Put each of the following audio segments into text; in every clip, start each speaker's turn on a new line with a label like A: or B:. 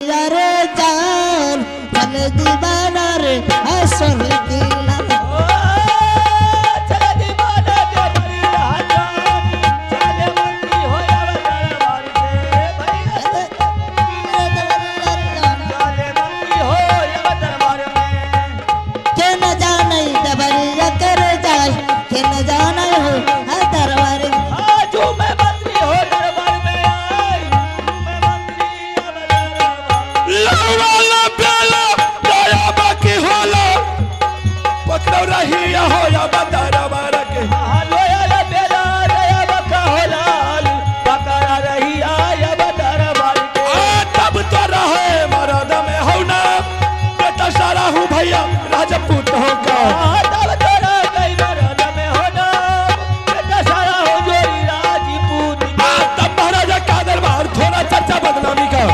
A: रे जान चल दीवाना रे असल दिला चल दीवाना के मरिया जान चल मंडी होया दरबार से भाई चल मंडी होया दरबार में के न जाने दबरिया कर जाए के न जाने हो दरबार आज मैं मंत्री हो दरबार में आई मैं मंत्री
B: लावाला प्याला दया बाकी होला पकड़ो रही हो या बंदारा मार के
A: लोया प्याला दया बाका होला पकड़ा रही या बंदारा मार के
B: तब तो रहे मारा दम हो ना बेटा सारा हूँ भैया राजपूत होगा
A: तब तो रह गई मारा दम हो ना बेटा सारा हो जोरी राजपूत
B: तब महाराजा का दरबार थोड़ा चर्चा बदनामी का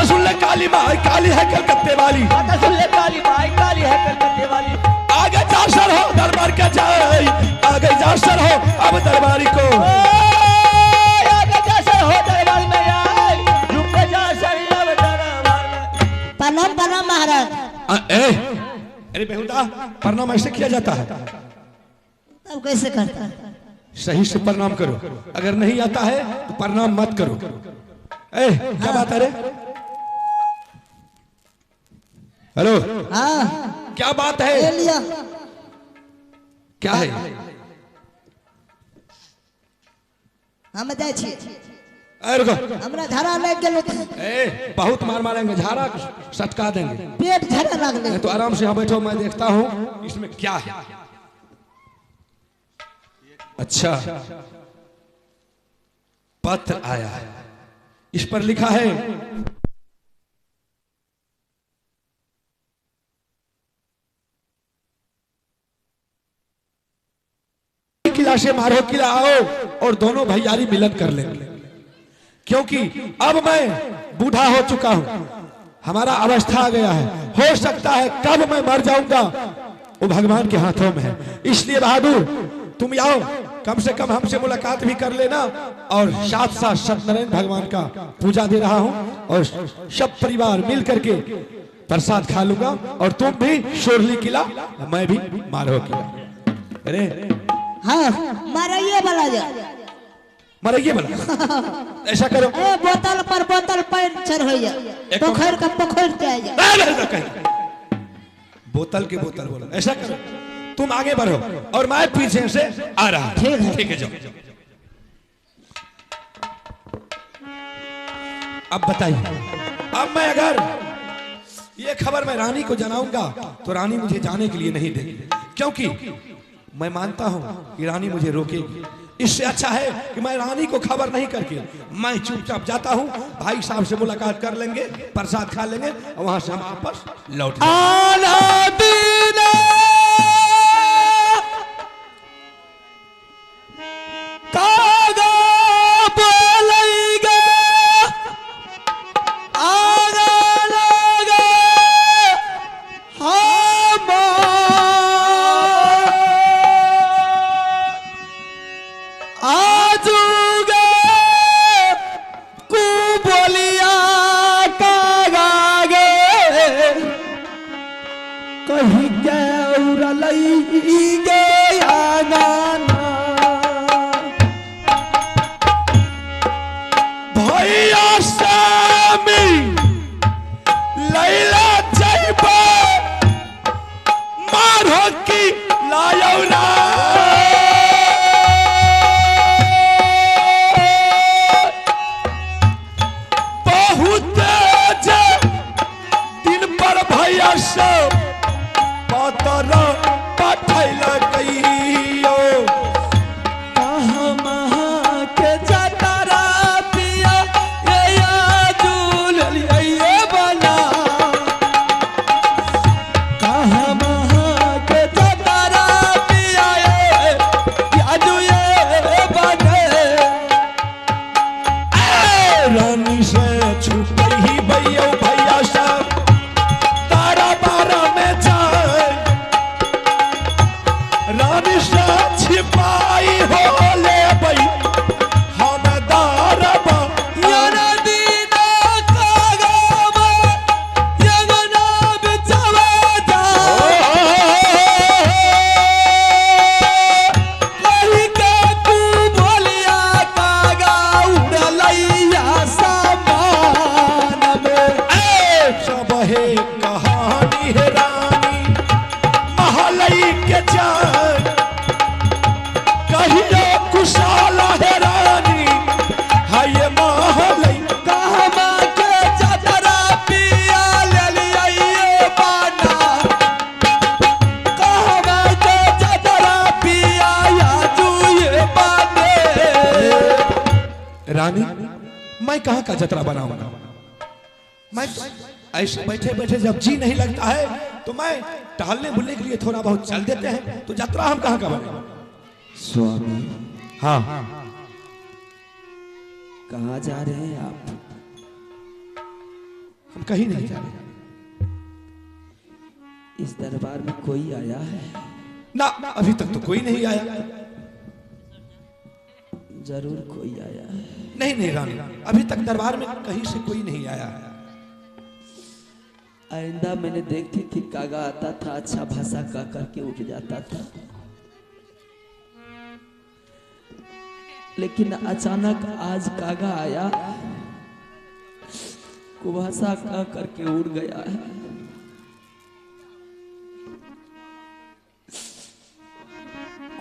B: सुन ले काली माँ काली है कलकत्ते वाली
A: सुन ले काली माँ काली है कलकत्ते वाली
B: आगे जा सर हो दरबार के जाए आगे जा सर हो अब दरबारी को
A: आगे जा सर हो दरबार में आए रुक जा सर अब दरबार में प्रणाम महाराज
B: अरे बेहुदा प्रणाम ऐसे किया जाता है
A: अब कैसे करता है
B: सही से प्रणाम करो अगर नहीं आता है तो प्रणाम मत करो क्या बात है रे हेलो
A: हाँ
B: क्या बात है
A: लिया
B: क्या है
A: हम जाए छी
B: रुको
A: हमरा झाड़ा लग गेल
B: बहुत मार मारेंगे झाड़ा सटका देंगे
A: पेट झाड़ा लग गए
B: तो आराम से यहाँ बैठो मैं देखता हूँ इसमें क्या है अच्छा पत्र आया है इस पर लिखा है किला से मारो किला आओ और दोनों भैयारी मिलन कर लेंगे क्योंकि अब मैं बूढ़ा हो चुका हूं हमारा अवस्था आ गया है हो सकता है कब मैं मर जाऊंगा वो भगवान के हाथों में है इसलिए बहादुर तुम आओ कम से कम हमसे मुलाकात भी कर लेना और साथ साथ सत्यनारायण भगवान का पूजा दे रहा हूं और सब परिवार मिल करके प्रसाद खा लूंगा और तुम भी शोरली किला मैं भी मारो किला अरे
A: हाँ मारिए वाला जा
B: मरिए वाला ऐसा करो
A: बोतल पर बोतल पंचर हो जाए पोखर का पोखर जाए
B: बोतल के बोतल बोलो ऐसा करो तुम आगे बढ़ो और मैं पीछे से आ रहा ठीक है जाओ अब बताइए अब मैं अगर ये खबर मैं रानी को जनाऊंगा तो रानी मुझे जाने के लिए नहीं देगी क्योंकि मैं मानता हूं कि रानी मुझे रोकेगी इससे अच्छा है कि मैं रानी को खबर नहीं करके मैं चुपचाप जाता हूं भाई साहब से मुलाकात कर लेंगे प्रसाद खा लेंगे और वहां से हम वापस लौट
A: छिपाई हो ले भाई हम दारबा यार दी
B: मैं कहां का जतरा बनाऊंगा। मैं ऐसे बैठे बैठे जब जी नहीं लगता है तो मैं टहलने बुलने के लिए थोड़ा बहुत चल देते हैं, तो जतरा हम कहां का बने।
A: स्वामी
B: हाँ
A: कहाँ जा रहे हैं आप?
B: हम कहीं नहीं जा रहे।
A: इस दरबार में कोई आया है?
B: ना अभी तक तो कोई नहीं आया।
A: जरूर कोई आया है।
B: नहीं नहीं रानी, अभी तक दरबार में कहीं से कोई नहीं आया है।
A: आइंदा मैंने देखती थी कागा आता था, अच्छा भाषा कह करके उठ जाता था, लेकिन अचानक आज कागा आया, कुभाषा कह करके उड़ गया है।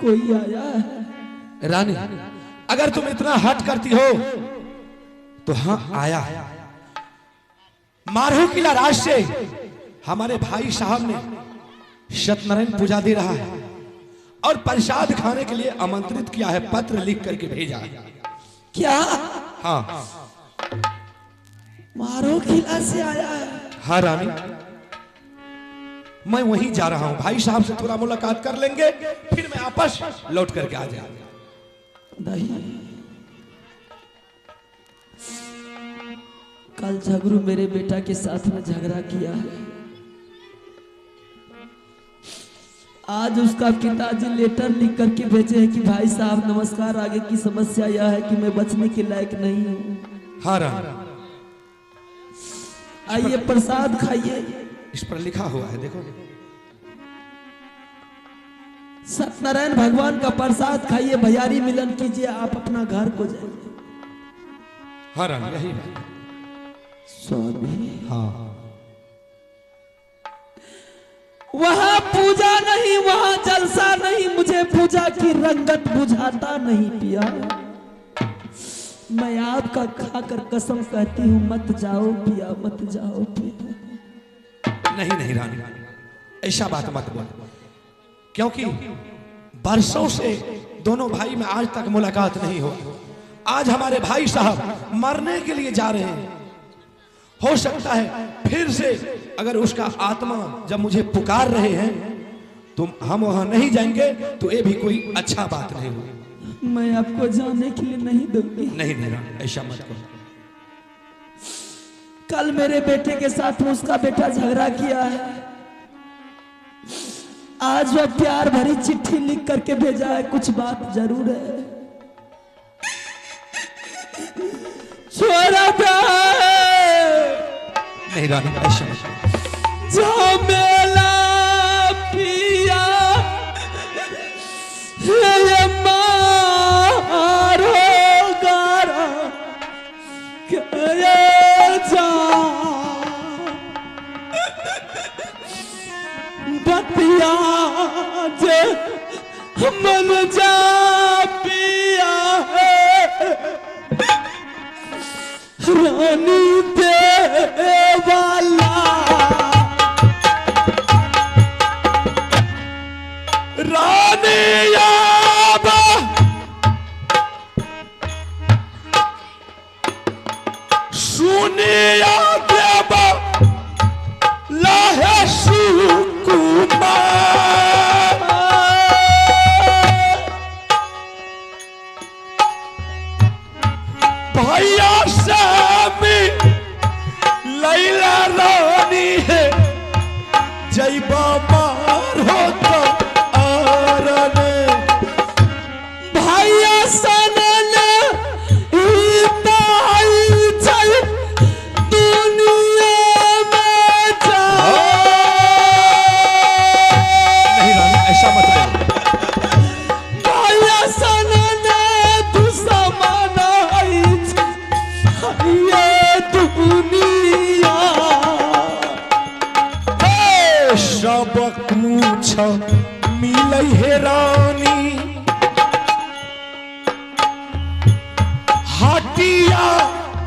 A: कोई आया है?
B: रानी अगर तुम इतना हट करती हो तो हाँ आया है। मारहू किला राज से हमारे भाई साहब ने सत्यनारायण पूजा दे रहा है और प्रसाद खाने के लिए आमंत्रित किया है, पत्र लिख करके भेजा है।
A: क्या?
B: हाँ
A: मारो किला से आया है?
B: हाँ रानी, मैं वहीं जा रहा हूं। भाई साहब से थोड़ा मुलाकात कर लेंगे, फिर मैं वापस लौट करके आ जाऊंगा।
A: नहीं, कल झगड़ू मेरे बेटा के साथ में झगड़ा किया है। आज उसका पिताजी लेटर लिख करके भेजे हैं कि भाई साहब नमस्कार, आगे की समस्या यह है कि मैं बचने के लायक नहीं हूँ।
B: हाँ रानी,
A: आइए प्रसाद खाइए।
B: इस पर लिखा हुआ है, देखो।
A: सत्यनारायण भगवान का प्रसाद खाइए, भैयारी मिलन कीजिए, आप अपना घर को जाइए।
B: हाँ रानी, यही है।
A: स्वामी
B: हाँ,
A: वहां पूजा नहीं, वहां जलसा नहीं, मुझे पूजा की रंगत बुझाता नहीं पिया। मैं आपका खाकर कसम कहती हूँ, मत जाओ पिया, मत जाओ पिया।
B: नहीं नहीं रानी, ऐसा बात मत बोल, क्योंकि बरसों से दोनों भाई में आज तक मुलाकात नहीं हो। आज हमारे भाई साहब मरने के लिए जा रहे हैं। हो सकता है फिर से अगर उसका आत्मा जब मुझे पुकार रहे हैं तो हम वहां नहीं जाएंगे, तो ये भी कोई अच्छा बात नहीं होगी।
A: मैं आपको जाने के लिए नहीं दूंगी।
B: नहीं नहीं रानी, ऐसा मत करो।
A: कल मेरे बेटे के साथ उसका बेटा झगड़ा किया है, आज वह प्यार भरी चिट्ठी लिख करके भेजा है, कुछ बात जरूर है। छोरा प्यार
B: नहीं रानी, ऐसा मत करो।
A: जो मेला पिया ये मारो गारा करे जा बतिया जे मन जा पिया है रानी दे वाला
B: रानी याबा सुनिया देवा लाहे सुकुमार भैया सामी लैला रानी है जैबा मार हो तो आरन
A: भैया सनन इताई चल दुनिया में जा।
B: नहीं रानी, ऐसा मत बोलो।
A: भैया सनन दुश्मन ये दुनिया
B: सब कुछ मिलै हे रानी, हटिया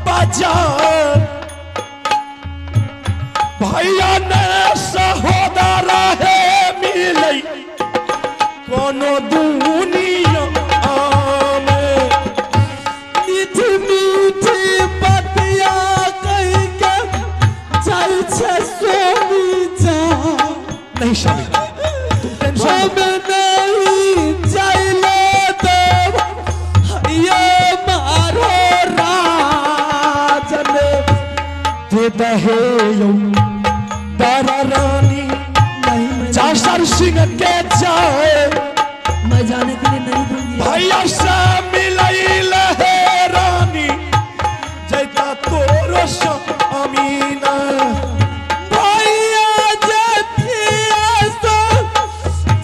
B: बाजार भैया ने सहोदर है मिलै कोनो दुनिया में।
A: मीठी मीठी बात
B: दे दहे तारा रानी जासर सिंह के जाए
A: मैं जाने के लिए नहीं दूंगी।
B: भैया से मिलैल है रानी जैता तोरो अमीना
A: भैया जतिया तो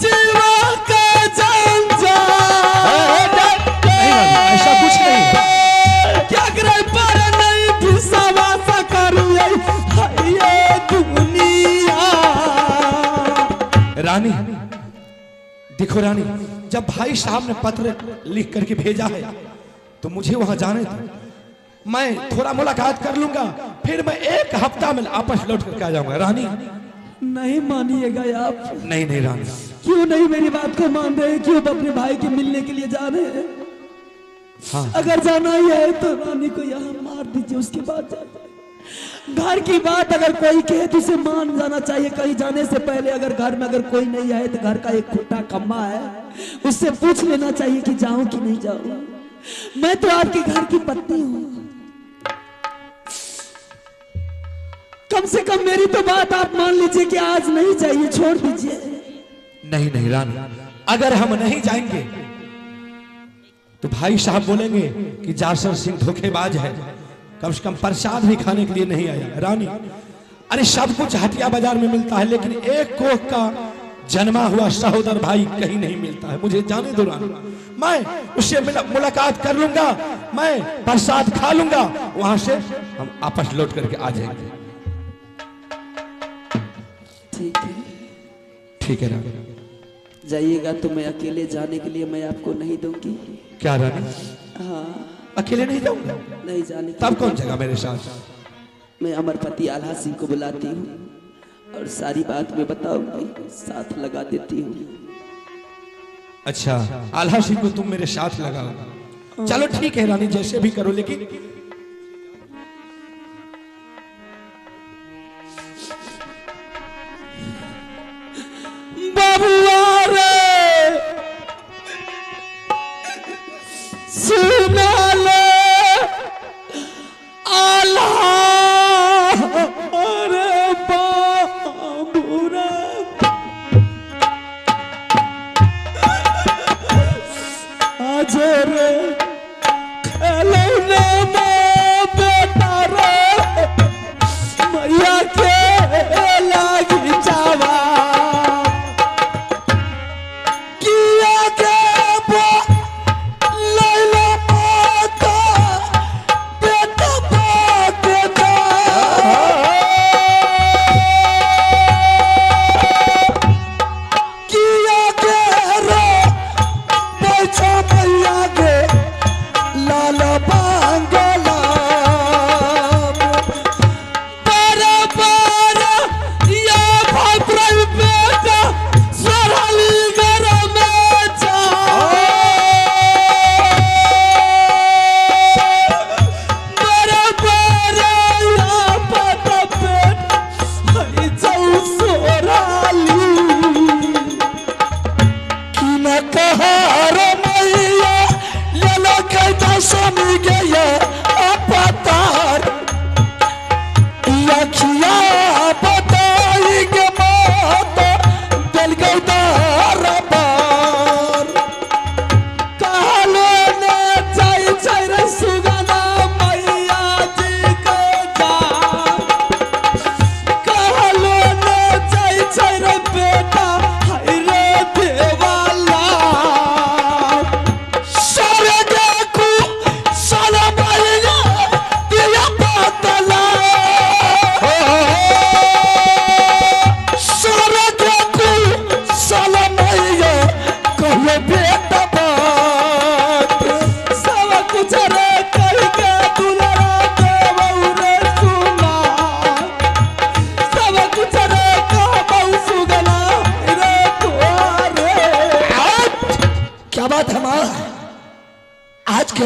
A: जीवा का जंजा
B: ऐसा कुछ नहीं है।
A: क्या करे पर नहीं विश्वास करूं ये दुनिया।
B: रानी देखो रानी, जब भाई साहब ने पत्र लिख करके भेजा है तो मुझे वहां जाने थे। मैं थोड़ा मुलाकात कर लूंगा, फिर मैं 1 हफ्ता में वापस लौट करके आ जाऊंगा। रानी
A: नहीं मानिएगा आप?
B: नहीं नहीं रानी,
A: क्यों नहीं मेरी बात को मान रहे हैं? क्यों अपने भाई के मिलने के लिए जा रहे हैं?
B: हाँ।
A: अगर जाना ही है तो रानी को यहाँ मार दीजिए, उसके बाद जाते। घर की बात अगर कोई कहे तो उसे मान जाना चाहिए। कहीं जाने से पहले अगर घर में अगर कोई नहीं आए तो घर का एक खुट्टा खम्बा है, उससे पूछ लेना चाहिए कि जाऊं कि नहीं जाऊं। मैं तो आपके घर की पत्नी हूं, कम से कम मेरी तो बात आप मान लीजिए कि आज नहीं चाहिए, छोड़ दीजिए।
B: नहीं नहीं रानी, अगर हम नहीं जाएंगे तो भाई साहब बोलेंगे कि जासर सिंह धोखेबाज है, कम से कम प्रसाद भी खाने के लिए नहीं आया। रानी अरे सब कुछ हटिया बाजार में मिलता है, लेकिन एक कोख का जन्मा हुआ सहोदर भाई कहीं नहीं मिलता है। मुझे जाने दो रानी, मैं उससे मुलाकात कर लूंगा, मैं प्रसाद खा लूंगा, वहां से हम आपस लौट करके आ जाएंगे।
A: ठीक है,
B: ठीक है रानी।
A: जाइएगा तो मैं अकेले जाने के लिए मैं आपको नहीं दूंगी।
B: क्या रानी?
A: हाँ,
B: अकेले नहीं जाऊंगा?
A: नहीं जाने।
B: तब कौन जाएगा मेरे साथ?
A: मैं अमरपति आल्हा सिंह को बुलाती हूँ और सारी बात मैं बताऊंगी, साथ लगा देती हूँ।
B: अच्छा, आल्हा सिंह को तुम मेरे साथ लगाओ? चलो ठीक है रानी, जैसे भी करो, लेकिन
A: बाबुआ रे सुना ले आल्हा रे बाबू रे, आज रे खेलौने में बेटा रे मैया के लागी जावा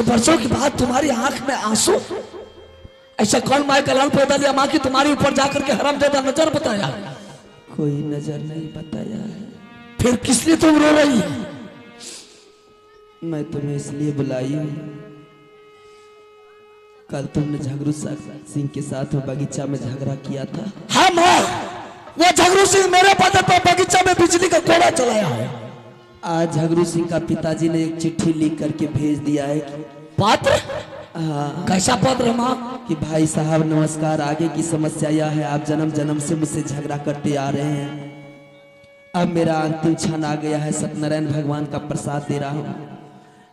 A: वर्षों के बाद तुम्हारी आंख में आंसू, ऐसा कौन माए कलाल पैदा दिया माँ की तुम्हारे ऊपर जाकर के हराम ज्यादा नजर बताया? कोई नजर नहीं बताया है। फिर किस लिए तुम रो रही? मैं तुम्हें इसलिए बुलाई हूं,
C: कल तुमने झगड़ू सिंह के साथ बगीचा में झगड़ा किया था।
B: हाँ माँ, वो झगड़ू सिंह मेरे पद पर बगीचा में बिजली का कोड़ा चलाया है।
C: आज झगड़ू सिंह का पिताजी ने एक चिट्ठी लिख करके भेज दिया है।
B: पात्र?
C: हाँ।
B: कैसा पत्र माँ?
C: कि भाई साहब नमस्कार, आगे की समस्या यह है, आप जन्म जन्म से मुझसे झगड़ा करते आ रहे हैं। अब मेरा अंतिम क्षण आ गया है, सत्यनारायण भगवान का प्रसाद दे रहा हूँ।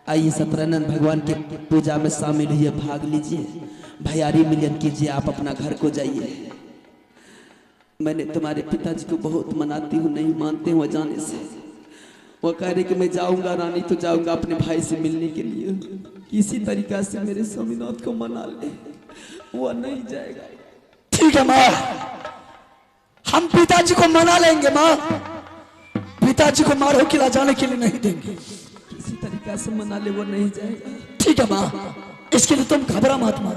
C: आइए सत्यनारायण भगवान के पूजा में शामिल हुए, भाग लीजिए, भैयारी मिलन कीजिए, आप अपना घर को जाइए। मैंने तुम्हारे पिताजी को बहुत मनाती हूँ, नहीं मानते हुए जाने से। वो कह रहे कि मैं जाऊंगा रानी तो जाऊंगा अपने भाई से मिलने के लिए, किसी तरीका से मेरे स्वामीनाथ को मना ले, वो नहीं जाएगा।
B: ठीक है माँ, हम पिताजी को मना लेंगे माँ, पिताजी को मारो किला जाने के लिए नहीं देंगे।
C: किसी तरीका से मना ले, वो नहीं जाएगा।
B: ठीक है माँ, इसके लिए तुम घबरा मत माँ।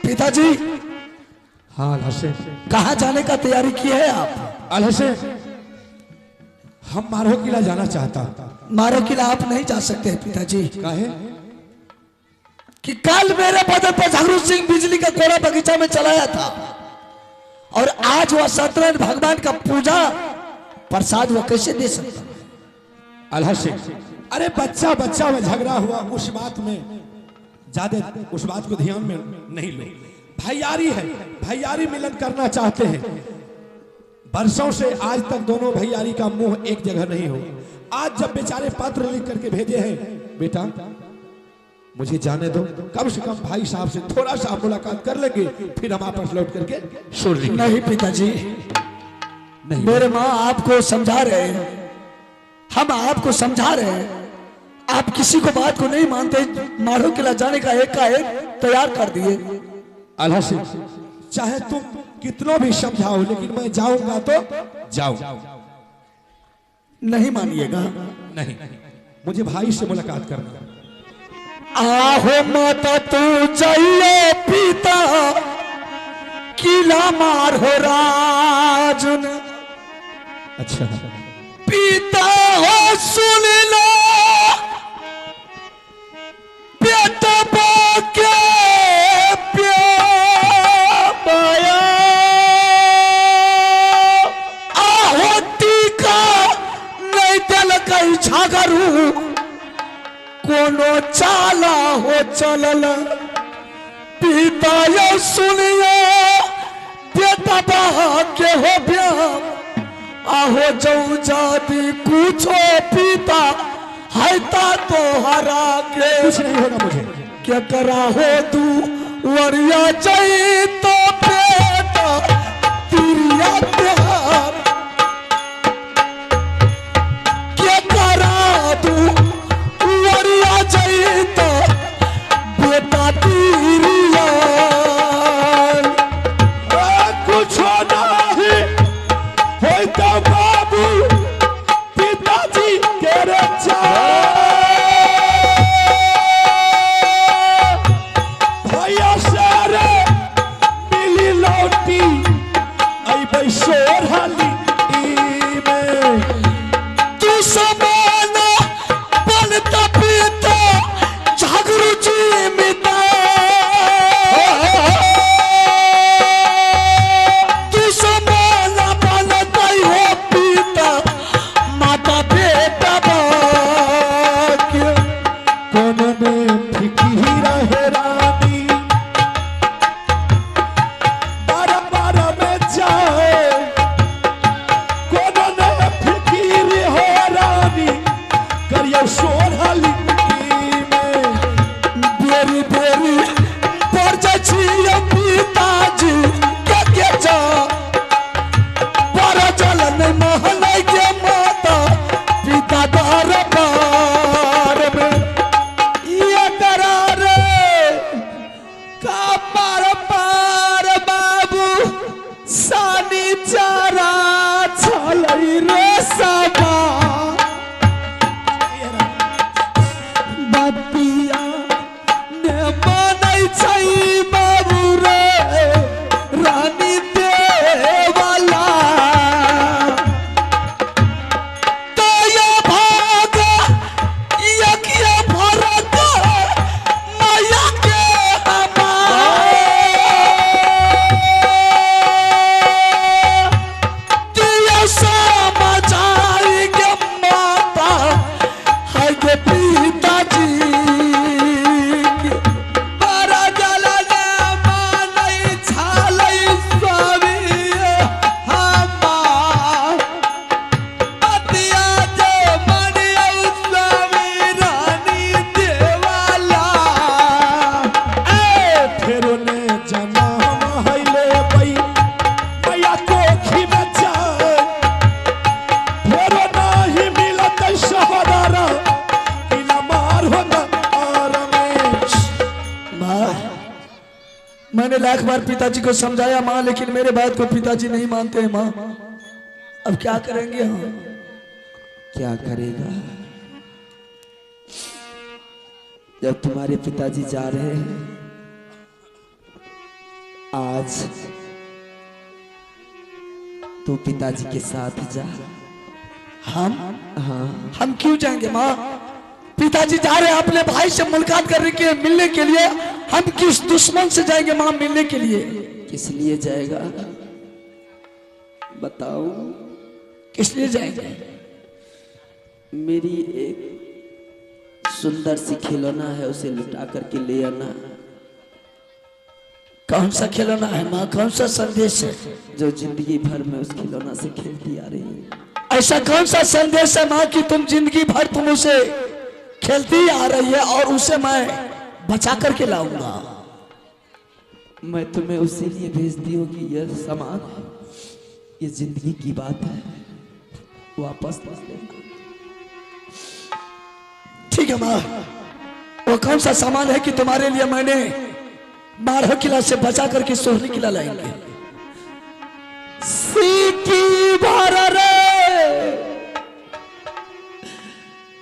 B: पिताजी। हाँ अलहसे, कहाँ जाने का तैयारी की है आप? अलहसे, हम मारो किला जाना चाहता। मारो किला आप नहीं जा सकते पिताजी। काहे? कि कल मेरे पद पर झगड़ू सिंह बिजली का कोड़ा बगीचा में चलाया था, और आज वह सत्यनारायण भगवान का पूजा प्रसाद वो कैसे दे सकता? अलहसे, अरे बच्चा बच्चा में झगड़ा हुआ, उस बात में ज्यादा उस बात को ध्यान में नहीं लो। भैयारी है, भैयारी मिलन करना चाहते हैं। बरसों से आज तक दोनों भैयारी का मुंह एक जगह नहीं हो। आज जब बेचारे पत्र लिख करके भेजे हैं, बेटा मुझे जाने दो, कम से कम भाई साहब से थोड़ा सा मुलाकात कर लेंगे, फिर हम वापस लौट करके छोड़ देंगे। नहीं पिताजी, नहीं, मेरे माँ आपको समझा रहे हैं, हम आपको समझा रहे हैं, आप किसी को बात को नहीं मानते, मारो किला जाने का एक तैयार कर दिए। अल्लाह से चाहे तुम कितना भी समझाओ, लेकिन मैं जाऊंगा तो जाऊं। नहीं मानिएगा? नहीं, मुझे भाई से मुलाकात करना। आहो माता तू जाइए पिता किला मार हो राजन। अच्छा पिता हो सुन लो बेटा बाके प्याया, आहो टीका नहीं दिल कहीं झगड़ू कोनो चाला हो चलल। पिता ये सुनिए बेटा बहा के हो ब्याह, आहो जाऊ जादी पूछो पिता है तो हरा के। कुछ नहीं होगा मुझे, क्या करा हो तू वरिया चाहिए तो बेटा तिरिया प्यार, क्या करा तू वरिया चाहिए तो बेटा तिरिया। कुछ नहीं होता बाबू पिताजी के रक्षा, भैया सारे अनेक बार पिताजी को समझाया माँ, लेकिन मेरे बात को पिताजी नहीं मानते हैं माँ। अब क्या करेंगे हम?
C: क्या करेगा? जब तुम्हारे पिताजी जा रहे हैं, आज तो पिताजी के साथ जा।
B: हम
C: हाँ,
B: हम क्यों जाएंगे माँ? पिताजी जा रहे हैं अपने भाई से मुलाकात करने के लिए, मिलने के लिए। हम किस दुश्मन से जाएंगे माँ मिलने के लिए?
C: किस लिए जाएगा बताओ?
B: किस लिए जाएंगे?
C: मेरी एक सुंदर सी खिलौना है, उसे लुटा करके ले आना।
B: कौन सा खिलौना है माँ? कौन सा संदेश है
C: जो जिंदगी भर में उस खिलौना से खेलती आ रही है?
B: ऐसा कौन सा संदेश है माँ कि तुम जिंदगी भर तुम उसे खेलती आ रही है और उसे मैं बचा करके लाऊंगा?
C: मैं तुम्हें उसी लिए भेजती हूँ कि यह सामान, ये जिंदगी की बात है, वापस दे।
B: ठीक है माँ, वो कौन सा सामान है कि तुम्हारे लिए मैंने 12 किला से बचा करके 16 किला लाएंगे?
C: सीकी भर रे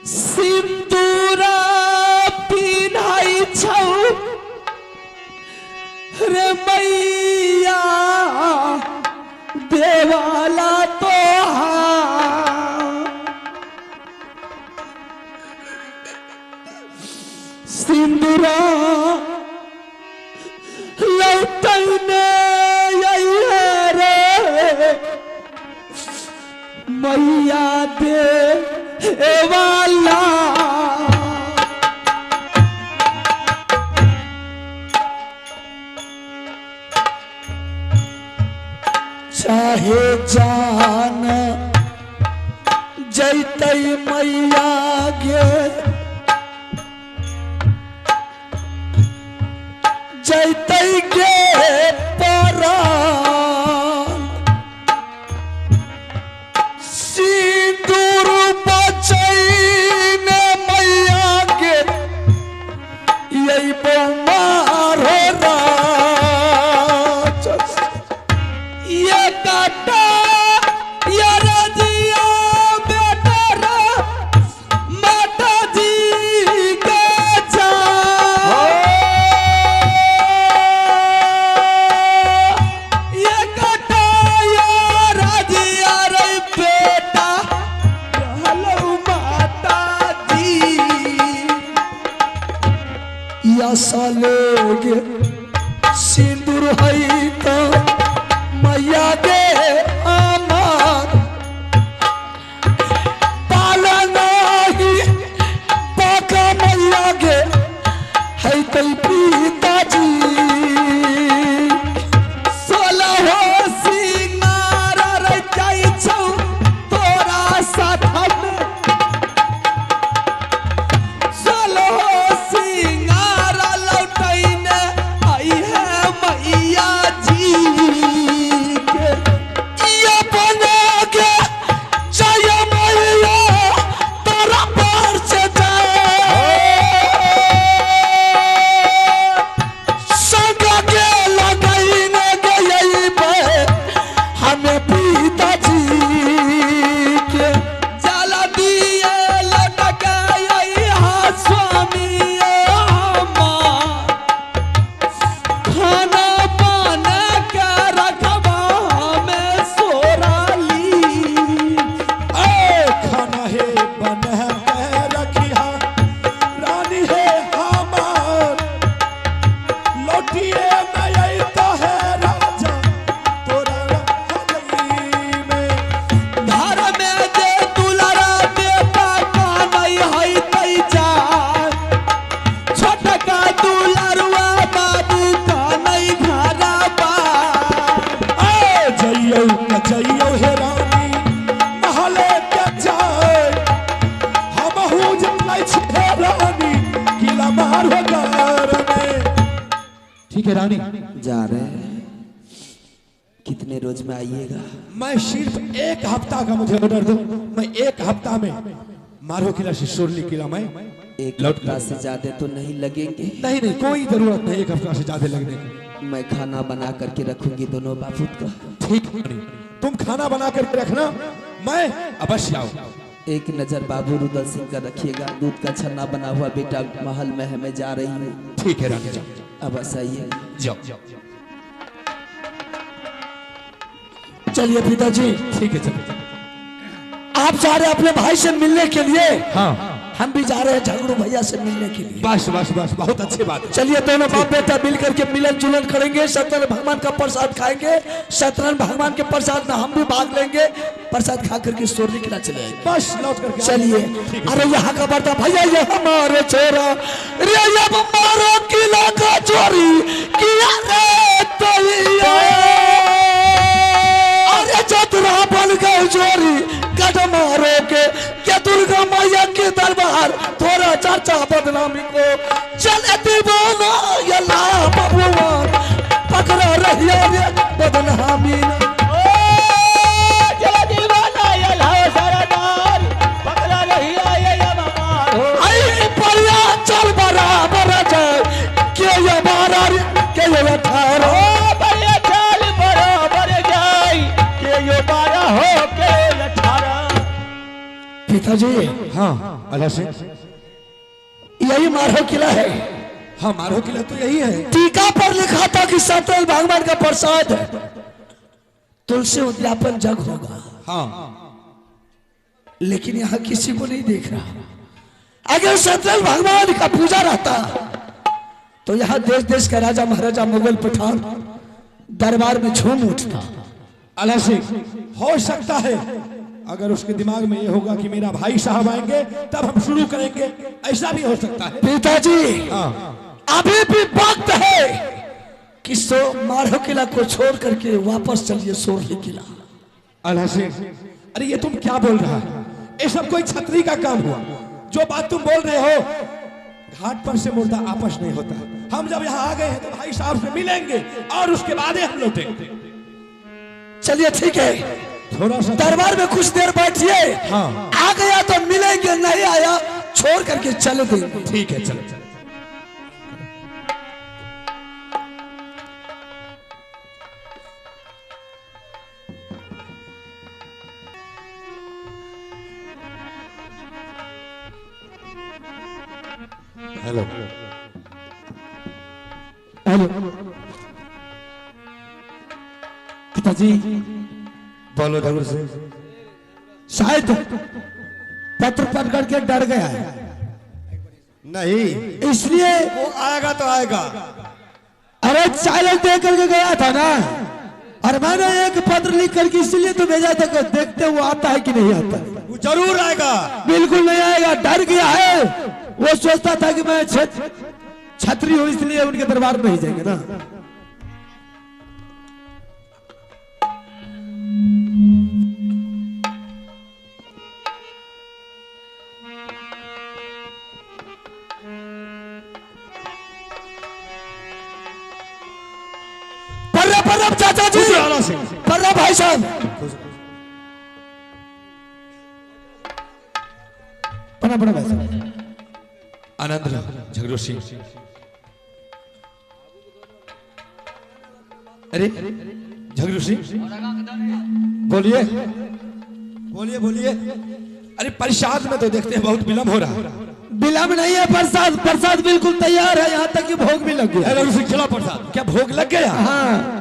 C: सिंदूरा पिन्हाई छौ रे मैया देवाला तो सिंदूरा लौटने रे मैया दे वाला।
B: चाहे जान जैते मैया गे, जैते गे परान, सिंदूर बचैने मैया गे, यही बीमार हो राक्षस।
C: ये काटा ये रजिया बेटा रा माता जी के जा। ये काटा ये रजिया रे बेटा रहलो माता जी।
B: या सालोगे सिंदूर है तो मैया गे अमर, पाला नहीं पाका मैया गे है तो पिताजी।
C: 16 सिंगार रे जाई छौ तोरा साथ में। 16 सिंगार लौटैने आई है मैया जी के।
B: ये बना के जय मैया तोरा पर से जाए, संग के लगाईने गई पे हमें पिताजी के।
C: जला दिए लटके आई हा स्वामी हमार। खाना पाना के रखबा हमें सोराली।
B: खाना है बन है रखिया रानी है हमार, लौटिए मैं तो है राजा तोरा हलई में।
C: घर में जे दुलारा बेटा कानई हई तई जा। छोटका दुलारुआ बाबू कानई घरा बा।
B: जइयो हे रानी महले के जाए, हम हूँ जलाई छे रानी किला मार हो घर में। ठीक है रानी,
C: जा रहे हैं, कितने रोज में आइएगा?
B: मैं सिर्फ 1 हफ्ता का मुझे ऑर्डर दो, मैं 1 हफ्ता में मारो किला से 16 किला में
C: एक
B: लौट
C: हफ्ता से ज्यादा तो नहीं लगेंगे।
B: नहीं कोई जरूरत नहीं 1 हफ्ता से ज्यादा लगने की।
C: मैं खाना बना करके रखूंगी दोनों बापूत का।
B: ठीक है रानी, तुम खाना बना करके रखना, मैं अवश्य आऊँ।
C: एक नजर बाबू रुदल सिंह का रखिएगा। दूध का छन्ना बना हुआ बेटा महल में है, मैं जा रही हूँ।
B: ठीक है रानी, जाओ।
C: अब आइए,
B: जाओ।
D: चलिए पिताजी,
B: ठीक है, चलिए।
D: आप जा रहे हैं अपने भाई से मिलने के लिए,
B: हाँ,
D: हम भी जा रहे हैं झगड़ू भैया से मिलने के लिए।
B: बस बस बस, बहुत अच्छी बात है।
D: चलिए दोनों बाप बेटा मिल करके मिलन जुलन करेंगे, सत्यनारायण भगवान का प्रसाद खाएंगे, सत्यनारायण भगवान के प्रसाद में हम भी भाग लेंगे, प्रसाद खा करके सोरनी किला चले जाएंगे।
B: बस लौट करके
D: चलिए। अरे यहाँ का बर्ता भैया, ये हमारे छोरा रे, ये हमारा किला का चोरी किया रे तैया। अरे चतुरा बन गए चोरी कदम रोके, क्या दुर्गा मैया के दरबार थोड़ा चर्चा बदनामी को चले दीवाना ये ला भगवान पकड़ा रहिया रे बदनामी ना।
A: चला दीवाना ये ला सरदार पकड़ा रहिया ये भगवान।
D: आई परिया चल बराबर जाए के ये बारा रे के ये 18
A: बढ़िया चाल बराबर जाए के यो 12 हो के 18।
D: पिताजी,
B: हाँ अल्लाह से,
D: यही मारो किला है।
B: हाँ मारो किला तो यही है।
D: टीका पर लिखा था कि सत्यनारायण भगवान का प्रसाद है, तुलसी उद्यापन जग होगा।
B: हाँ,
D: लेकिन यहाँ किसी को नहीं देख रहा। अगर सत्यनारायण भगवान का पूजा रहता तो यहाँ देश देश का राजा महाराजा मुगल पठान दरबार में झूम उठता।
B: अल्लाह से हो सकता है अगर उसके दिमाग में ये होगा कि मेरा भाई साहब आएंगे तब हम शुरू करेंगे, ऐसा भी हो सकता है।
D: पिताजी,
B: हाँ,
D: अभी भी वक्त है कि मारो किला को छोड़ करके वापस चलिए सोरही किला।
B: अल्लाह से, अरे ये तुम क्या बोल रहा है? ये सब कोई छतरी का काम हुआ। जो बात तुम बोल रहे हो, घाट पर से मुर्दा आपस नहीं होता। हम जब यहाँ आ गए हैं तो भाई साहब से मिलेंगे और उसके बाद ही हम लौटेंगे।
D: चलिए ठीक है,
B: थोड़ा सा
D: दरबार में कुछ देर बैठिए।
B: हाँ,
D: आ गया तो मिलेंगे, नहीं आया छोड़ करके चले देंगे।
B: ठीक है, चलो चलो। हेलो
D: हेलो पिताजी,
B: बोलो ठाकुर से।
D: शायद पत्र पढ़ करके डर गया है,
B: नहीं,
D: इसलिए
B: वो आएगा तो आएगा।
D: अरे चाय दे करके गया था ना, और मैंने एक पत्र लिख करके इसलिए तो भेजा था कि देखते वो आता है कि नहीं आता।
B: वो जरूर आएगा।
D: बिल्कुल नहीं आएगा, डर गया है। वो सोचता था कि मैं छतरी हूं इसलिए उनके दरबार में ही जाएंगे ना। परब चाचा जी, परब भाई साहब, बड़ा भाई साहब,
B: आनंद झगड़ू सिंह। अरे झगड़ू सिंह, बोलिए बोलिए बोलिए। अरे प्रसाद में तो देखते हैं बहुत विलम्ब हो रहा है।
D: विलम्ब नहीं है, प्रसाद बिल्कुल तैयार है, यहाँ तक कि भोग भी लग गया।
B: झगड़ू सिंह, चलो प्रसाद। क्या भोग लग गया?
D: हाँ,